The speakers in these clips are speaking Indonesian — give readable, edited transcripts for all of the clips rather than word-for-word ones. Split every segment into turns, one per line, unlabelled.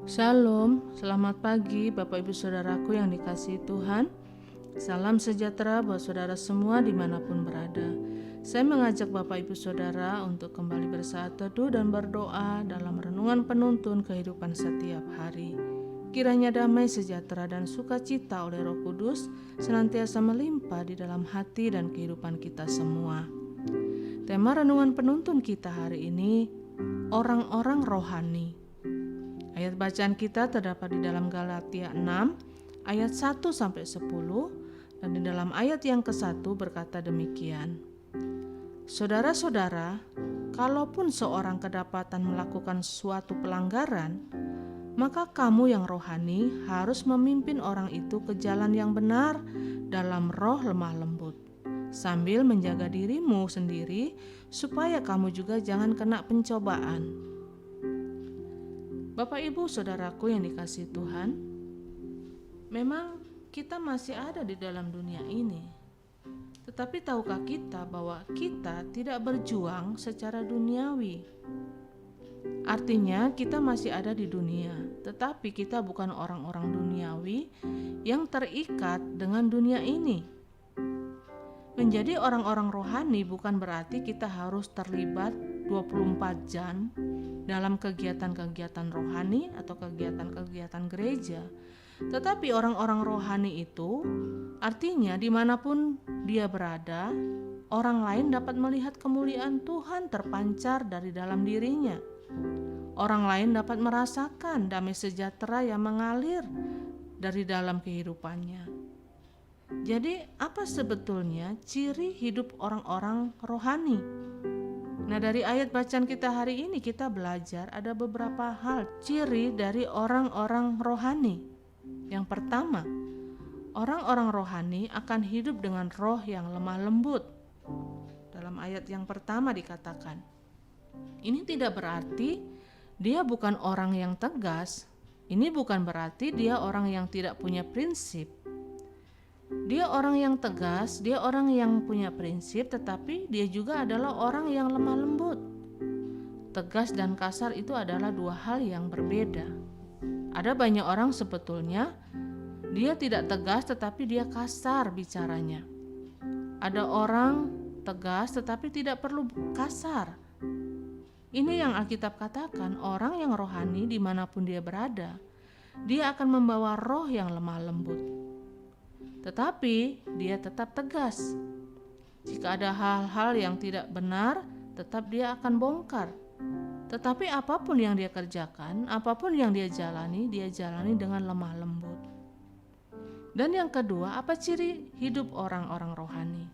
Shalom, selamat pagi Bapak Ibu Saudaraku yang dikasihi Tuhan. Salam sejahtera buat saudara semua dimanapun berada. Saya mengajak Bapak Ibu Saudara untuk kembali bersaat teduh dan berdoa dalam renungan penuntun kehidupan setiap hari. Kiranya damai sejahtera dan sukacita oleh Roh Kudus senantiasa melimpah di dalam hati dan kehidupan kita semua. Tema renungan penuntun kita hari ini, orang-orang rohani. Ayat bacaan kita terdapat di dalam Galatia 6 ayat 1-10 dan di dalam ayat yang ke-1 berkata demikian. Saudara-saudara, kalaupun seorang kedapatan melakukan suatu pelanggaran, maka kamu yang rohani harus memimpin orang itu ke jalan yang benar dalam roh lemah lembut, sambil menjaga dirimu sendiri supaya kamu juga jangan kena pencobaan. Bapak Ibu Saudaraku yang dikasihi Tuhan, memang kita masih ada di dalam dunia ini. Tetapi tahukah kita bahwa kita tidak berjuang secara duniawi? Artinya kita masih ada di dunia, tetapi kita bukan orang-orang duniawi yang terikat dengan dunia ini. Menjadi orang-orang rohani bukan berarti kita harus terlibat 24 jam dalam kegiatan-kegiatan rohani atau kegiatan-kegiatan gereja. Tetapi orang-orang rohani itu artinya dimanapun dia berada, orang lain dapat melihat kemuliaan Tuhan terpancar dari dalam dirinya. Orang lain dapat merasakan damai sejahtera yang mengalir dari dalam kehidupannya. Jadi apa sebetulnya ciri hidup orang-orang rohani? Nah, dari ayat bacaan kita hari ini kita belajar ada beberapa hal ciri dari orang-orang rohani. Yang pertama, orang-orang rohani akan hidup dengan roh yang lemah lembut. Dalam ayat yang pertama dikatakan, ini tidak berarti dia bukan orang yang tegas. Ini bukan berarti dia orang yang tidak punya prinsip. Dia orang yang tegas, dia orang yang punya prinsip, tetapi dia juga adalah orang yang lemah lembut. Tegas dan kasar itu adalah dua hal yang berbeda. Ada banyak orang sebetulnya dia tidak tegas tetapi dia kasar bicaranya. Ada orang tegas tetapi tidak perlu kasar. Ini yang Alkitab katakan, orang yang rohani dimanapun dia berada, dia akan membawa roh yang lemah lembut. Tetapi dia tetap tegas. Jika ada hal-hal yang tidak benar, tetap dia akan bongkar. Tetapi apapun yang dia kerjakan, apapun yang dia jalani dengan lemah lembut. Dan yang kedua, apa ciri hidup orang-orang rohani?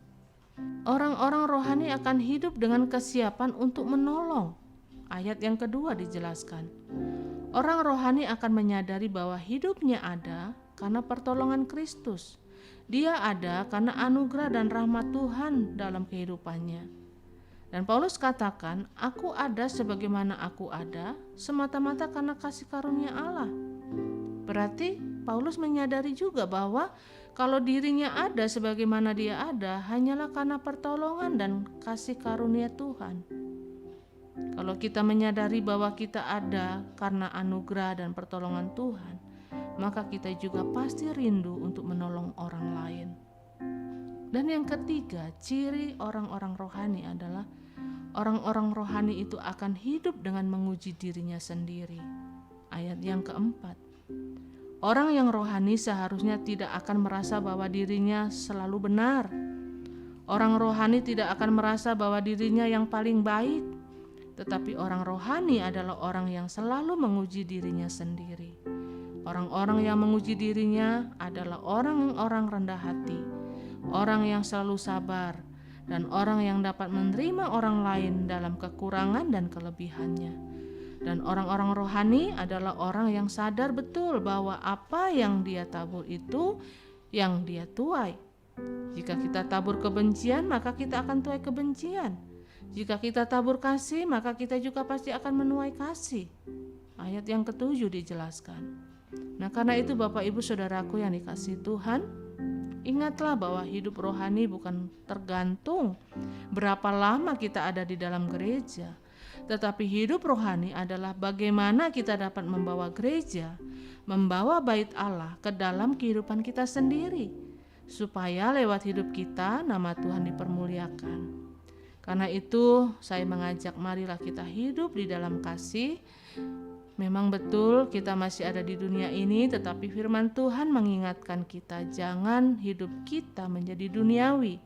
Orang-orang rohani akan hidup dengan kesiapan untuk menolong. Ayat yang kedua dijelaskan. Orang rohani akan menyadari bahwa hidupnya ada karena pertolongan Kristus. Dia ada karena anugerah dan rahmat Tuhan dalam kehidupannya. Dan Paulus katakan, aku ada sebagaimana aku ada, semata-mata karena kasih karunia Allah. Berarti Paulus menyadari juga bahwa kalau dirinya ada sebagaimana dia ada, hanyalah karena pertolongan dan kasih karunia Tuhan. Kalau kita menyadari bahwa kita ada karena anugerah dan pertolongan Tuhan, maka kita juga pasti rindu untuk menolong orang lain. Dan yang ketiga, ciri orang-orang rohani adalah orang-orang rohani itu akan hidup dengan menguji dirinya sendiri. Ayat yang keempat, orang yang rohani seharusnya tidak akan merasa bahwa dirinya selalu benar. Orang rohani tidak akan merasa bahwa dirinya yang paling baik. Tetapi orang rohani adalah orang yang selalu menguji dirinya sendiri. Orang-orang yang menguji dirinya adalah orang-orang rendah hati, orang yang selalu sabar, dan orang yang dapat menerima orang lain dalam kekurangan dan kelebihannya. Dan orang-orang rohani adalah orang yang sadar betul bahwa apa yang dia tabur itu yang dia tuai. Jika kita tabur kebencian, maka kita akan tuai kebencian. Jika kita tabur kasih, maka kita juga pasti akan menuai kasih. Ayat yang ke-7 dijelaskan. Nah, karena itu Bapak Ibu Saudaraku yang dikasihi Tuhan, ingatlah bahwa hidup rohani bukan tergantung berapa lama kita ada di dalam gereja, Tetapi hidup rohani adalah bagaimana kita dapat membawa gereja, membawa bait Allah ke dalam kehidupan kita sendiri, supaya lewat hidup kita nama Tuhan dipermuliakan. Karena itu saya mengajak, marilah kita hidup di dalam kasih. Memang betul kita masih ada di dunia ini, tetapi firman Tuhan mengingatkan kita jangan hidup kita menjadi duniawi.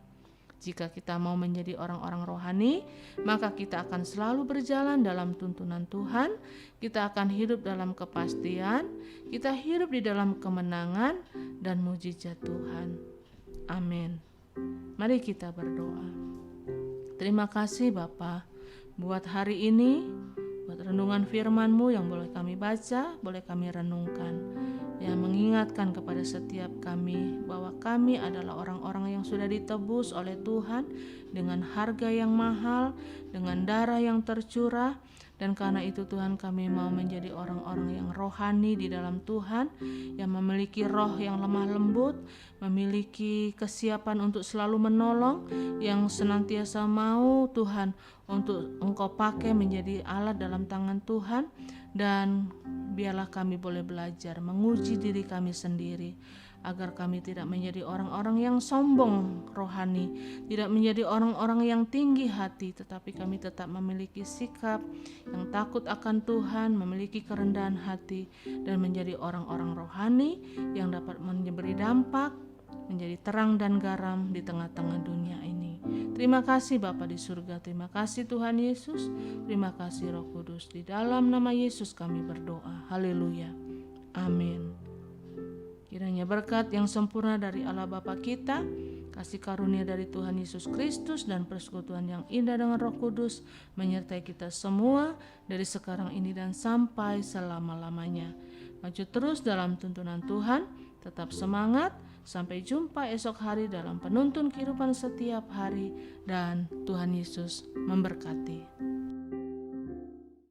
Jika kita mau menjadi orang-orang rohani, maka kita akan selalu berjalan dalam tuntunan Tuhan, kita akan hidup dalam kepastian, kita hidup di dalam kemenangan dan mujizat Tuhan. Amin. Mari kita berdoa. Terima kasih Bapa buat hari ini, buat renungan firman-Mu yang boleh kami baca, boleh kami renungkan, yang mengingatkan kepada setiap kami bahwa kami adalah orang-orang yang sudah ditebus oleh Tuhan dengan harga yang mahal, dengan darah yang tercurah. Dan karena itu Tuhan, kami mau menjadi orang-orang yang rohani di dalam Tuhan, yang memiliki roh yang lemah lembut, memiliki kesiapan untuk selalu menolong, yang senantiasa mau Tuhan untuk Engkau pakai menjadi alat dalam tangan Tuhan. Dan biarlah kami boleh belajar menguji diri kami sendiri, agar kami tidak menjadi orang-orang yang sombong rohani, tidak menjadi orang-orang yang tinggi hati, tetapi kami tetap memiliki sikap yang takut akan Tuhan, memiliki kerendahan hati, dan menjadi orang-orang rohani yang dapat memberi dampak, menjadi terang dan garam di tengah-tengah dunia ini. Terima kasih Bapa di surga, terima kasih Tuhan Yesus, terima kasih Roh Kudus. Di dalam nama Yesus kami berdoa. Haleluya. Amin. Kiranya berkat yang sempurna dari Allah Bapa kita, kasih karunia dari Tuhan Yesus Kristus, dan persekutuan yang indah dengan Roh Kudus menyertai kita semua dari sekarang ini dan sampai selama-lamanya. Maju terus dalam tuntunan Tuhan, tetap semangat, sampai jumpa esok hari dalam penuntun kehidupan setiap hari, dan Tuhan Yesus memberkati.